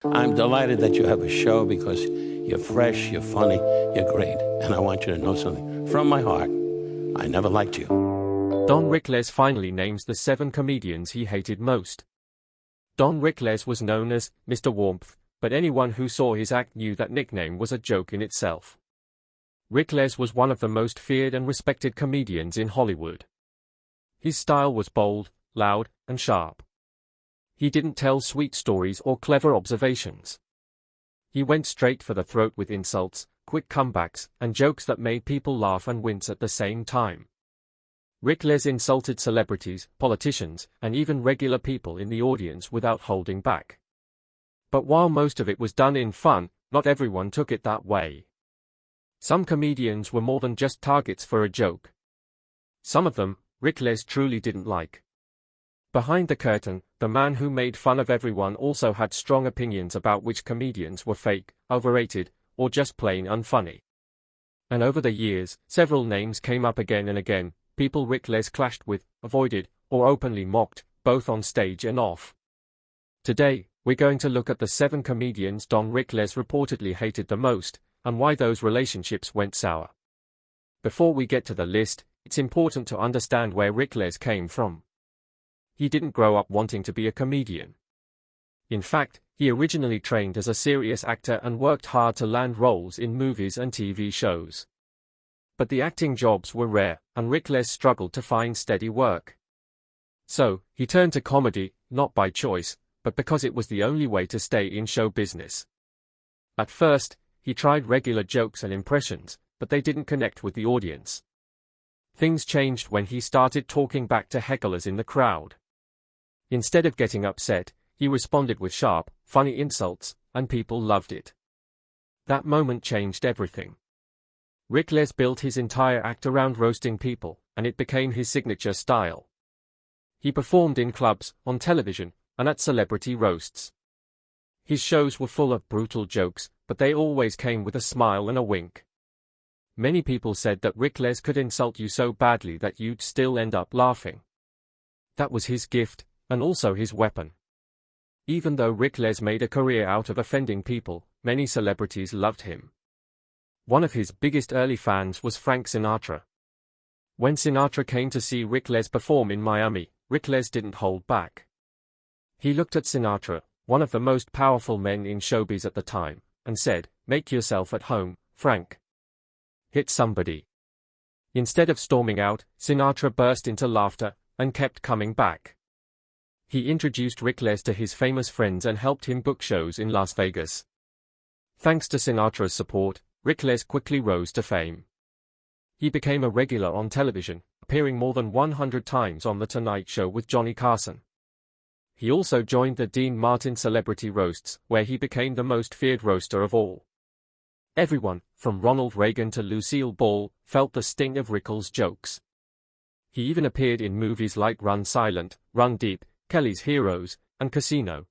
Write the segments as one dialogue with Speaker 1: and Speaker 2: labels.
Speaker 1: I'm delighted that you have a show because you're fresh, you're funny, you're great. And I want you to know something. From my heart, I never liked you.
Speaker 2: Don Rickles finally names the 7 comedians he hated most. Don Rickles was known as Mr. Warmth, but anyone who saw his act knew that nickname was a joke in itself. Rickles was one of the most feared and respected comedians in Hollywood. His style was bold, loud, and sharp. He didn't tell sweet stories or clever observations. He went straight for the throat with insults, quick comebacks, and jokes that made people laugh and wince at the same time. Rickles insulted celebrities, politicians, and even regular people in the audience without holding back. But while most of it was done in fun, not everyone took it that way. Some comedians were more than just targets for a joke. Some of them, Rickles truly didn't like. Behind the curtain, the man who made fun of everyone also had strong opinions about which comedians were fake, overrated, or just plain unfunny. And over the years, several names came up again and again, people Rickles clashed with, avoided, or openly mocked, both on stage and off. Today, we're going to look at the 7 comedians Don Rickles reportedly hated the most, and why those relationships went sour. Before we get to the list, it's important to understand where Rickles came from. He didn't grow up wanting to be a comedian. In fact, he originally trained as a serious actor and worked hard to land roles in movies and TV shows. But the acting jobs were rare, and Rickles struggled to find steady work. So, he turned to comedy, not by choice, but because it was the only way to stay in show business. At first, he tried regular jokes and impressions, but they didn't connect with the audience. Things changed when he started talking back to hecklers in the crowd. Instead of getting upset, he responded with sharp, funny insults, and people loved it. That moment changed everything. Rickles built his entire act around roasting people, and it became his signature style. He performed in clubs, on television, and at celebrity roasts. His shows were full of brutal jokes, but they always came with a smile and a wink. Many people said that Rickles could insult you so badly that you'd still end up laughing. That was his gift, and also his weapon. Even though Rickles made a career out of offending people, many celebrities loved him. One of his biggest early fans was Frank Sinatra. When Sinatra came to see Rickles perform in Miami, Rickles didn't hold back. He looked at Sinatra, one of the most powerful men in showbiz at the time, and said, "Make yourself at home, Frank. Hit somebody." Instead of storming out, Sinatra burst into laughter, and kept coming back. He introduced Rickles to his famous friends and helped him book shows in Las Vegas. Thanks to Sinatra's support, Rickles quickly rose to fame. He became a regular on television, appearing more than 100 times on The Tonight Show with Johnny Carson. He also joined the Dean Martin Celebrity Roasts, where he became the most feared roaster of all. Everyone, from Ronald Reagan to Lucille Ball, felt the sting of Rickles' jokes. He even appeared in movies like Run Silent, Run Deep, Kelly's Heroes, and Casino.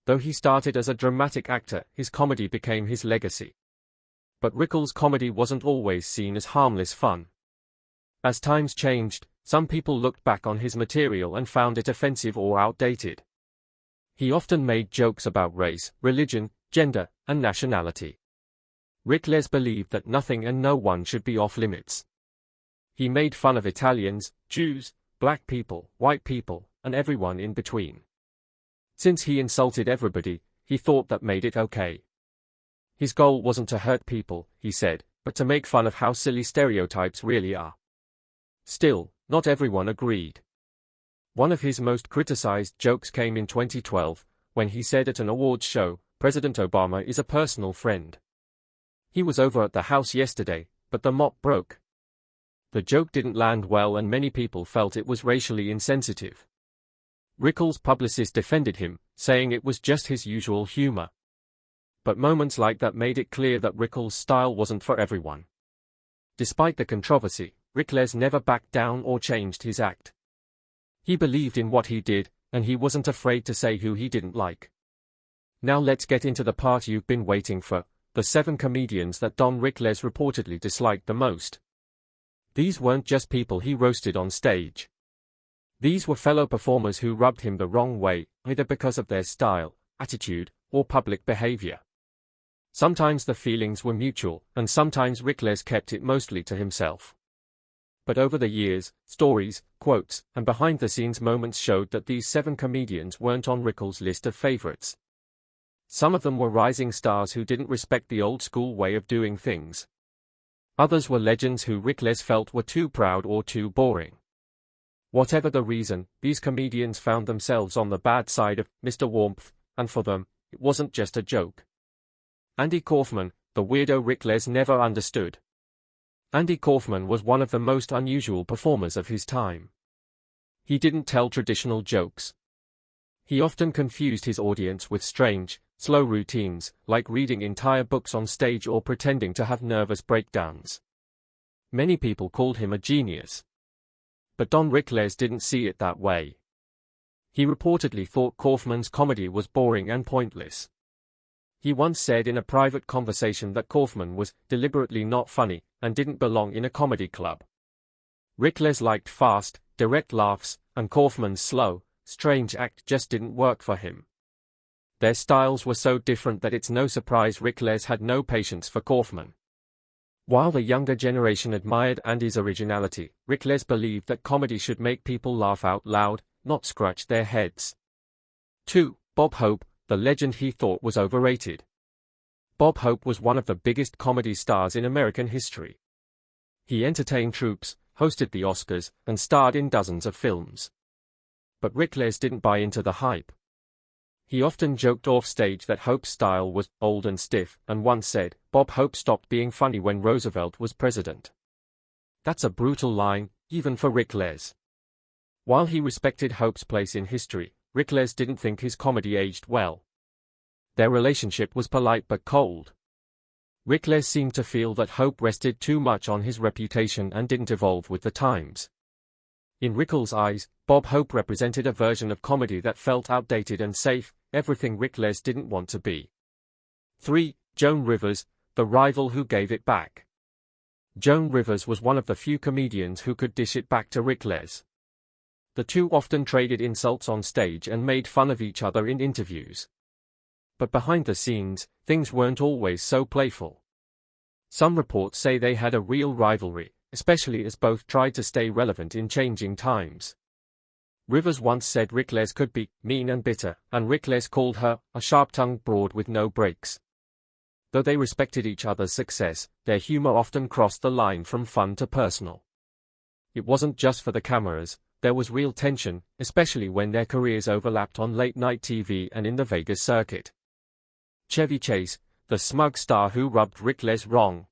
Speaker 2: Though he started as a dramatic actor, his comedy became his legacy. But Rickles' comedy wasn't always seen as harmless fun. As times changed, some people looked back on his material and found it offensive or outdated. He often made jokes about race, religion, gender, and nationality. Rickles believed that nothing and no one should be off limits. He made fun of Italians, Jews, black people, white people, and everyone in between. Since he insulted everybody, he thought that made it okay. His goal wasn't to hurt people, he said, but to make fun of how silly stereotypes really are. Still, not everyone agreed. One of his most criticized jokes came in 2012, when he said at an awards show, "President Obama is a personal friend. He was over at the house yesterday, but the mop broke." The joke didn't land well and many people felt it was racially insensitive. Rickles' publicist defended him, saying it was just his usual humor. But moments like that made it clear that Rickles' style wasn't for everyone. Despite the controversy, Rickles never backed down or changed his act. He believed in what he did, and he wasn't afraid to say who he didn't like. Now let's get into the part you've been waiting for, the 7 comedians that Don Rickles reportedly disliked the most. These weren't just people he roasted on stage. These were fellow performers who rubbed him the wrong way, either because of their style, attitude, or public behavior. Sometimes the feelings were mutual, and sometimes Rickles kept it mostly to himself. But over the years, stories, quotes, and behind-the-scenes moments showed that these 7 comedians weren't on Rickles' list of favorites. Some of them were rising stars who didn't respect the old-school way of doing things. Others were legends who Rickles felt were too proud or too boring. Whatever the reason, these comedians found themselves on the bad side of Mr. Warmth, and for them, it wasn't just a joke. Andy Kaufman, the weirdo Rickles never understood. Andy Kaufman was one of the most unusual performers of his time. He didn't tell traditional jokes. He often confused his audience with strange, slow routines, like reading entire books on stage or pretending to have nervous breakdowns. Many people called him a genius. But Don Rickles didn't see it that way. He reportedly thought Kaufman's comedy was boring and pointless. He once said in a private conversation that Kaufman was deliberately not funny and didn't belong in a comedy club. Rickles liked fast, direct laughs, and Kaufman's slow, strange act just didn't work for him. Their styles were so different that it's no surprise Rickles had no patience for Kaufman. While the younger generation admired Andy's originality, Rickles believed that comedy should make people laugh out loud, not scratch their heads. 2. Bob Hope, the legend he thought was overrated. Bob Hope was one of the biggest comedy stars in American history. He entertained troops, hosted the Oscars, and starred in dozens of films. But Rickles didn't buy into the hype. He often joked off stage that Hope's style was old and stiff, and once said, Bob Hope stopped being funny when Roosevelt was president. That's a brutal line, even for Rickles. While he respected Hope's place in history, Rickles didn't think his comedy aged well. Their relationship was polite but cold. Rickles seemed to feel that Hope rested too much on his reputation and didn't evolve with the times. In Rickles' eyes, Bob Hope represented a version of comedy that felt outdated and safe, everything Rickles didn't want to be. 3. Joan Rivers, the rival who gave it back. Joan Rivers was one of the few comedians who could dish it back to Rickles. The two often traded insults on stage and made fun of each other in interviews. But behind the scenes, things weren't always so playful. Some reports say they had a real rivalry, especially as both tried to stay relevant in changing times. Rivers once said Rickles could be mean and bitter, and Rickles called her a sharp-tongued broad with no brakes. Though they respected each other's success, their humor often crossed the line from fun to personal. It wasn't just for the cameras. There was real tension, especially when their careers overlapped on late-night TV and in the Vegas circuit. Chevy Chase, the smug star who rubbed Rickles wrong.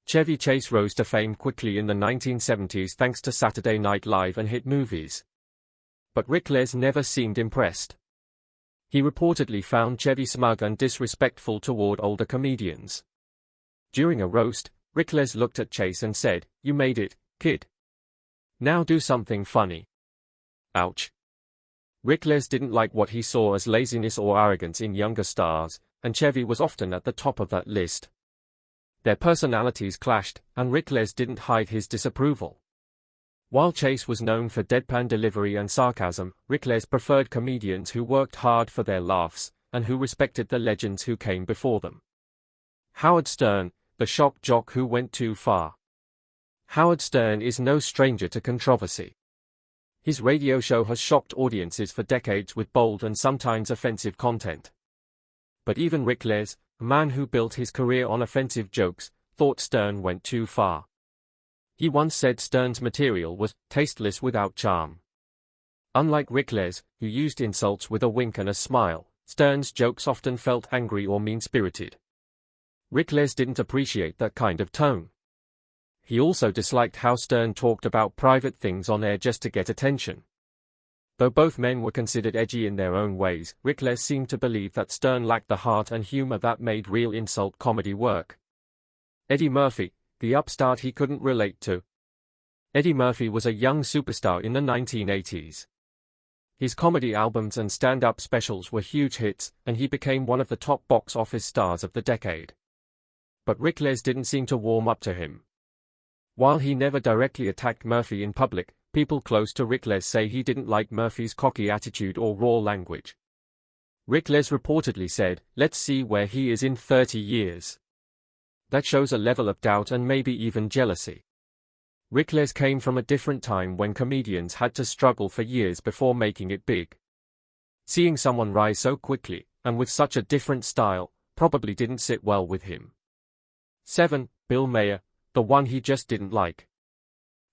Speaker 2: Chevy Chase rose to fame quickly in the 1970s thanks to Saturday Night Live and hit movies. But Rickles never seemed impressed. He reportedly found Chevy smug and disrespectful toward older comedians. During a roast, Rickles looked at Chase and said, "You made it, kid. Now do something funny." Ouch. Rickles didn't like what he saw as laziness or arrogance in younger stars, and Chevy was often at the top of that list. Their personalities clashed, and Rickles didn't hide his disapproval. While Chase was known for deadpan delivery and sarcasm, Rickles preferred comedians who worked hard for their laughs, and who respected the legends who came before them. Howard Stern, the shock jock who went too far. Howard Stern is no stranger to controversy. His radio show has shocked audiences for decades with bold and sometimes offensive content. But even Rickles, a man who built his career on offensive jokes, thought Stern went too far. He once said Stern's material was tasteless without charm. Unlike Rickles, who used insults with a wink and a smile, Stern's jokes often felt angry or mean-spirited. Rickles didn't appreciate that kind of tone. He also disliked how Stern talked about private things on air just to get attention. Though both men were considered edgy in their own ways, Rickles seemed to believe that Stern lacked the heart and humor that made real insult comedy work. Eddie Murphy, the upstart he couldn't relate to. Eddie Murphy was a young superstar in the 1980s. His comedy albums and stand-up specials were huge hits, and he became one of the top box office stars of the decade. But Rickles didn't seem to warm up to him. While he never directly attacked Murphy in public, people close to Rickles say he didn't like Murphy's cocky attitude or raw language. Rickles reportedly said, "Let's see where he is in 30 years." That shows a level of doubt and maybe even jealousy. Rickles came from a different time when comedians had to struggle for years before making it big. Seeing someone rise so quickly, and with such a different style, probably didn't sit well with him. 7. Bill Maher, the one he just didn't like.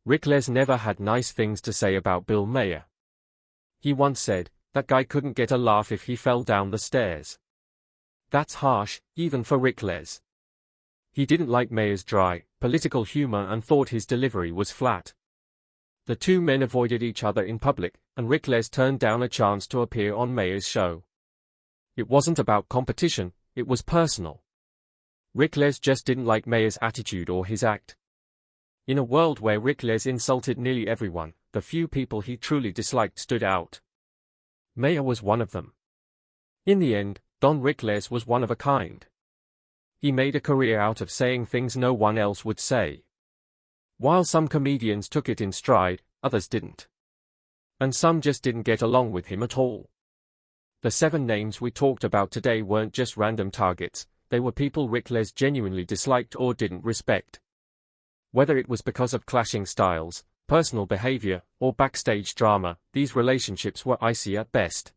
Speaker 2: Rickles never had nice things to say about Bill Maher. He once said, "That guy couldn't get a laugh if he fell down the stairs." That's harsh, even for Rickles. He didn't like Maher's dry, political humor and thought his delivery was flat. The two men avoided each other in public, and Rickles turned down a chance to appear on Maher's show. It wasn't about competition, it was personal. Rickles just didn't like Maher's attitude or his act. In a world where Rickles insulted nearly everyone, the few people he truly disliked stood out. Maher was one of them. In the end, Don Rickles was one of a kind. He made a career out of saying things no one else would say. While some comedians took it in stride, others didn't. And some just didn't get along with him at all. The 7 names we talked about today weren't just random targets, they were people Rickles genuinely disliked or didn't respect. Whether it was because of clashing styles, personal behavior, or backstage drama, these relationships were icy at best.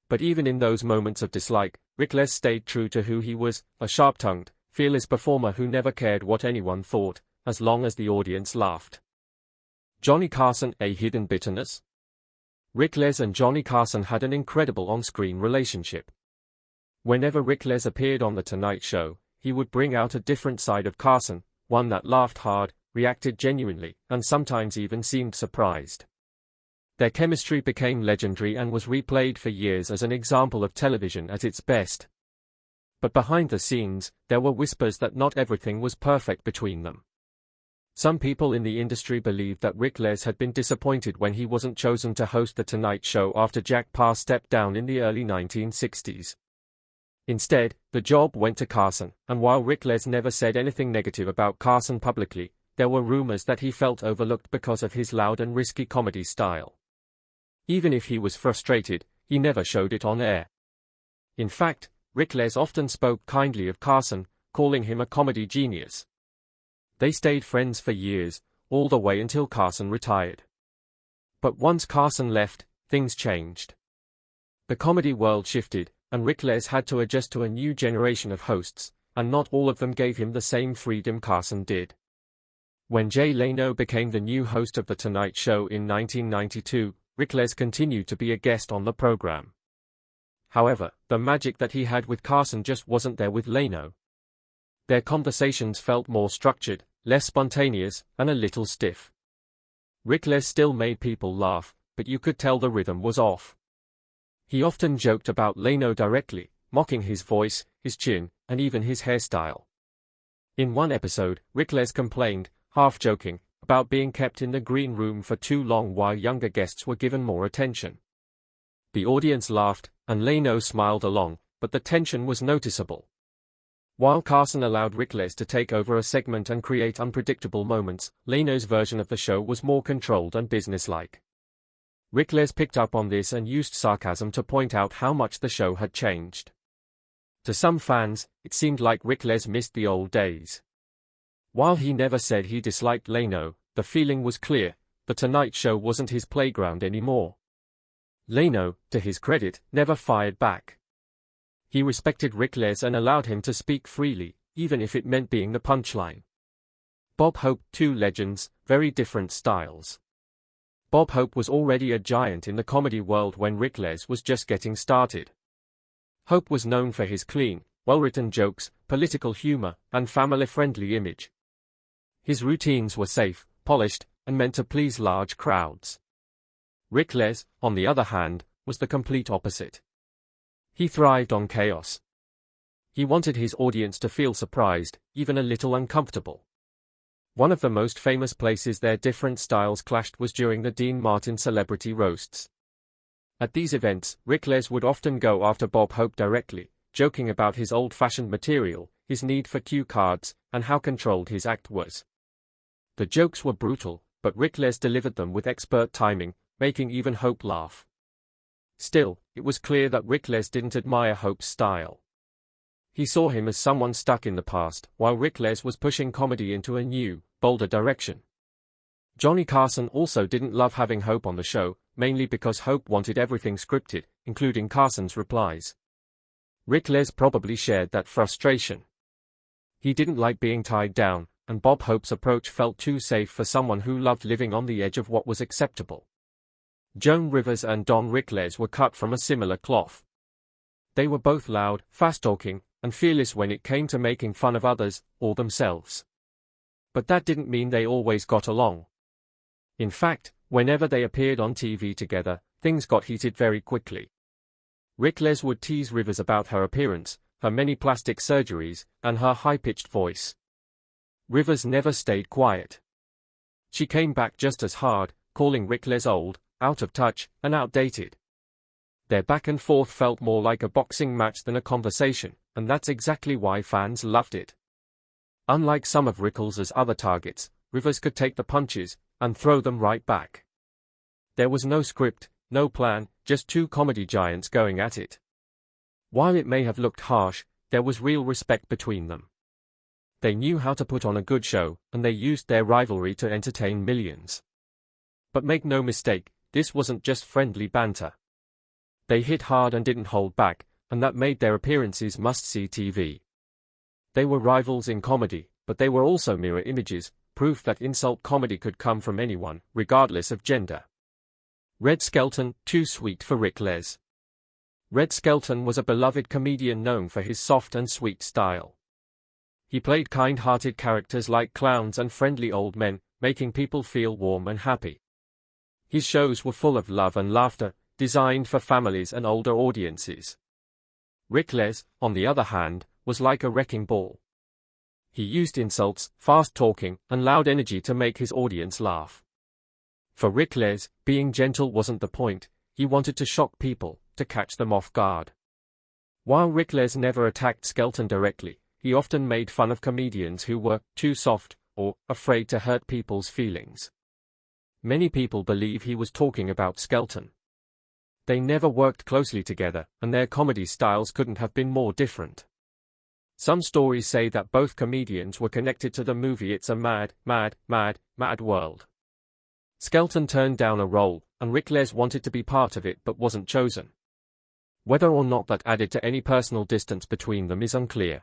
Speaker 2: But even in those moments of dislike, Rickles stayed true to who he was, a sharp-tongued, fearless performer who never cared what anyone thought, as long as the audience laughed. Johnny Carson, a hidden bitterness? Rickles and Johnny Carson had an incredible on-screen relationship. Whenever Rickles appeared on The Tonight Show, he would bring out a different side of Carson, one that laughed hard, reacted genuinely, and sometimes even seemed surprised. Their chemistry became legendary and was replayed for years as an example of television at its best. But behind the scenes, there were whispers that not everything was perfect between them. Some people in the industry believed that Rickles had been disappointed when he wasn't chosen to host The Tonight Show after Jack Paar stepped down in the early 1960s. Instead, the job went to Carson, and while Rickles never said anything negative about Carson publicly, there were rumors that he felt overlooked because of his loud and risky comedy style. Even if he was frustrated, he never showed it on air. In fact, Rickles often spoke kindly of Carson, calling him a comedy genius. They stayed friends for years, all the way until Carson retired. But once Carson left, things changed. The comedy world shifted, and Rickles had to adjust to a new generation of hosts, and not all of them gave him the same freedom Carson did. When Jay Leno became the new host of The Tonight Show in 1992, Rickles continued to be a guest on the program. However, the magic that he had with Carson just wasn't there with Leno. Their conversations felt more structured, less spontaneous, and a little stiff. Rickles still made people laugh, but you could tell the rhythm was off. He often joked about Leno directly, mocking his voice, his chin, and even his hairstyle. In one episode, Rickles complained, half joking, about being kept in the green room for too long while younger guests were given more attention. The audience laughed, and Leno smiled along, but the tension was noticeable. While Carson allowed Rickles to take over a segment and create unpredictable moments, Leno's version of the show was more controlled and businesslike. Rickles picked up on this and used sarcasm to point out how much the show had changed. To some fans, it seemed like Rickles missed the old days. While he never said he disliked Leno, the feeling was clear: The Tonight Show wasn't his playground anymore. Leno, to his credit, never fired back. He respected Rickles and allowed him to speak freely, even if it meant being the punchline. Bob Hope, two legends, very different styles. Bob Hope was already a giant in the comedy world when Rickles was just getting started. Hope was known for his clean, well-written jokes, political humor, and family-friendly image. His routines were safe, polished, and meant to please large crowds. Rickles, on the other hand, was the complete opposite. He thrived on chaos. He wanted his audience to feel surprised, even a little uncomfortable. One of the most famous places their different styles clashed was during the Dean Martin celebrity roasts. At these events, Rickles would often go after Bob Hope directly, joking about his old-fashioned material, his need for cue cards, and how controlled his act was. The jokes were brutal, but Rickles delivered them with expert timing, making even Hope laugh. Still, it was clear that Rickles didn't admire Hope's style. He saw him as someone stuck in the past, while Rickles was pushing comedy into a new, bolder direction. Johnny Carson also didn't love having Hope on the show, mainly because Hope wanted everything scripted, including Carson's replies. Rickles probably shared that frustration. He didn't like being tied down, and Bob Hope's approach felt too safe for someone who loved living on the edge of what was acceptable. Joan Rivers and Don Rickles were cut from a similar cloth. They were both loud, fast-talking, and fearless when it came to making fun of others, or themselves. But that didn't mean they always got along. In fact, whenever they appeared on TV together, things got heated very quickly. Rickles would tease Rivers about her appearance, her many plastic surgeries, and her high-pitched voice. Rivers never stayed quiet. She came back just as hard, calling Rickles old, out of touch, and outdated. Their back and forth felt more like a boxing match than a conversation, and that's exactly why fans loved it. Unlike some of Rickles' other targets, Rivers could take the punches, and throw them right back. There was no script, no plan, just two comedy giants going at it. While it may have looked harsh, there was real respect between them. They knew how to put on a good show, and they used their rivalry to entertain millions. But make no mistake, this wasn't just friendly banter. They hit hard and didn't hold back, and that made their appearances must-see TV. They were rivals in comedy, but they were also mirror images, proof that insult comedy could come from anyone, regardless of gender. Red Skelton, too sweet for Rickles. Red Skelton was a beloved comedian known for his soft and sweet style. He played kind-hearted characters like clowns and friendly old men, making people feel warm and happy. His shows were full of love and laughter, designed for families and older audiences. Rickles, on the other hand, was like a wrecking ball. He used insults, fast talking, and loud energy to make his audience laugh. For Rickles, being gentle wasn't the point, he wanted to shock people, to catch them off guard. While Rickles never attacked Skelton directly, he often made fun of comedians who were too soft, or afraid to hurt people's feelings. Many people believe he was talking about Skelton. They never worked closely together, and their comedy styles couldn't have been more different. Some stories say that both comedians were connected to the movie It's a Mad, Mad, Mad, Mad World. Skelton turned down a role, and Rickles wanted to be part of it but wasn't chosen. Whether or not that added to any personal distance between them is unclear.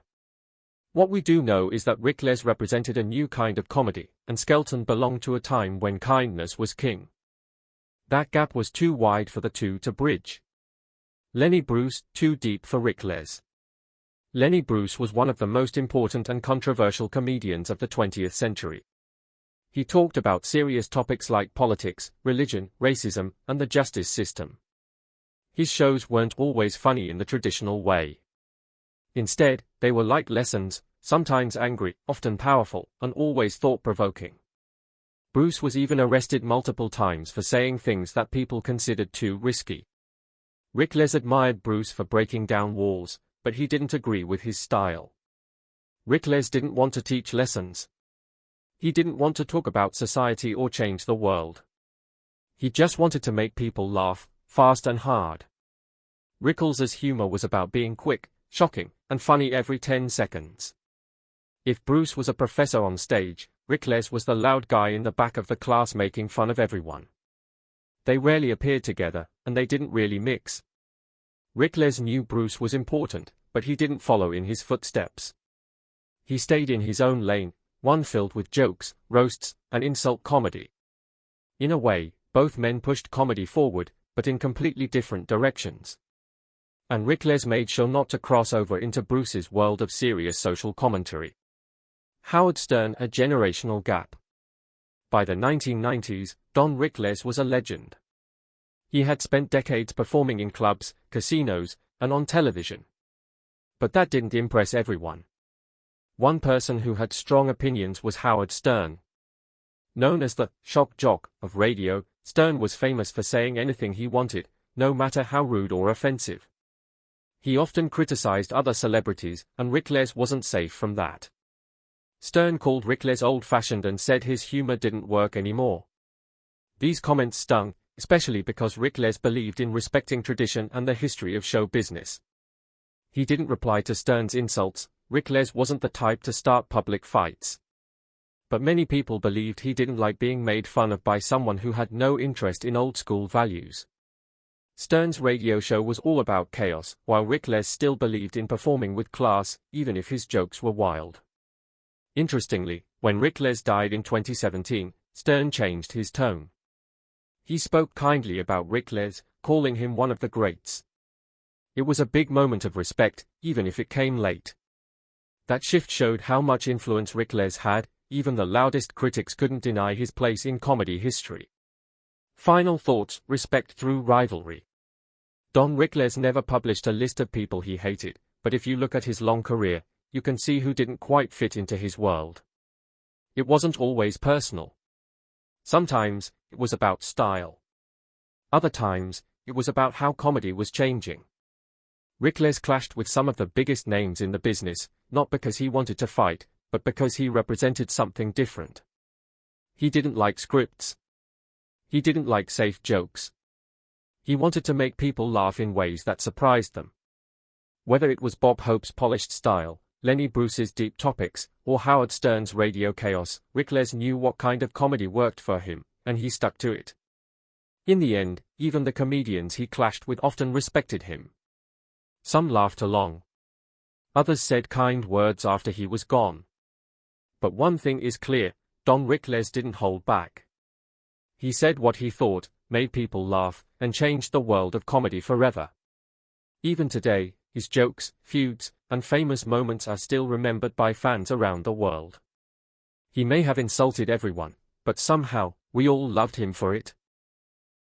Speaker 2: What we do know is that Rickles represented a new kind of comedy, and Skelton belonged to a time when kindness was king. That gap was too wide for the two to bridge. Lenny Bruce, too deep for Rickles. Lenny Bruce was one of the most important and controversial comedians of the 20th century. He talked about serious topics like politics, religion, racism, and the justice system. His shows weren't always funny in the traditional way. Instead, they were like lessons, sometimes angry, often powerful, and always thought-provoking. Bruce was even arrested multiple times for saying things that people considered too risky. Rickles admired Bruce for breaking down walls, but he didn't agree with his style. Rickles didn't want to teach lessons. He didn't want to talk about society or change the world. He just wanted to make people laugh, fast and hard. Rickles' humor was about being quick, shocking, and funny every 10 seconds. If Bruce was a professor on stage, Rickles was the loud guy in the back of the class making fun of everyone. They rarely appeared together, and they didn't really mix. Rickles knew Bruce was important, but he didn't follow in his footsteps. He stayed in his own lane, one filled with jokes, roasts, and insult comedy. In a way, both men pushed comedy forward, but in completely different directions. And Rickles made sure not to cross over into Bruce's world of serious social commentary. Howard Stern, a generational gap. By the 1990s, Don Rickles was a legend. He had spent decades performing in clubs, casinos, and on television. But that didn't impress everyone. One person who had strong opinions was Howard Stern. Known as the shock jock of radio, Stern was famous for saying anything he wanted, no matter how rude or offensive. He often criticized other celebrities, and Rickles wasn't safe from that. Stern called Rickles old-fashioned and said his humor didn't work anymore. These comments stung, especially because Rickles believed in respecting tradition and the history of show business. He didn't reply to Stern's insults. Rickles wasn't the type to start public fights. But many people believed he didn't like being made fun of by someone who had no interest in old-school values. Stern's radio show was all about chaos, while Rickles still believed in performing with class, even if his jokes were wild. Interestingly, when Rickles died in 2017, Stern changed his tone. He spoke kindly about Rickles, calling him one of the greats. It was a big moment of respect, even if it came late. That shift showed how much influence Rickles had. Even the loudest critics couldn't deny his place in comedy history. Final thoughts: respect through rivalry. Don Rickles never published a list of people he hated, but if you look at his long career, you can see who didn't quite fit into his world. It wasn't always personal. Sometimes, it was about style. Other times, it was about how comedy was changing. Rickles clashed with some of the biggest names in the business, not because he wanted to fight, but because he represented something different. He didn't like scripts. He didn't like safe jokes. He wanted to make people laugh in ways that surprised them. Whether it was Bob Hope's polished style, Lenny Bruce's deep topics, or Howard Stern's radio chaos, Rickles knew what kind of comedy worked for him, and he stuck to it. In the end, even the comedians he clashed with often respected him. Some laughed along. Others said kind words after he was gone. But one thing is clear: Don Rickles didn't hold back. He said what he thought, made people laugh, and changed the world of comedy forever. Even today, his jokes, feuds, and famous moments are still remembered by fans around the world. He may have insulted everyone, but somehow, we all loved him for it.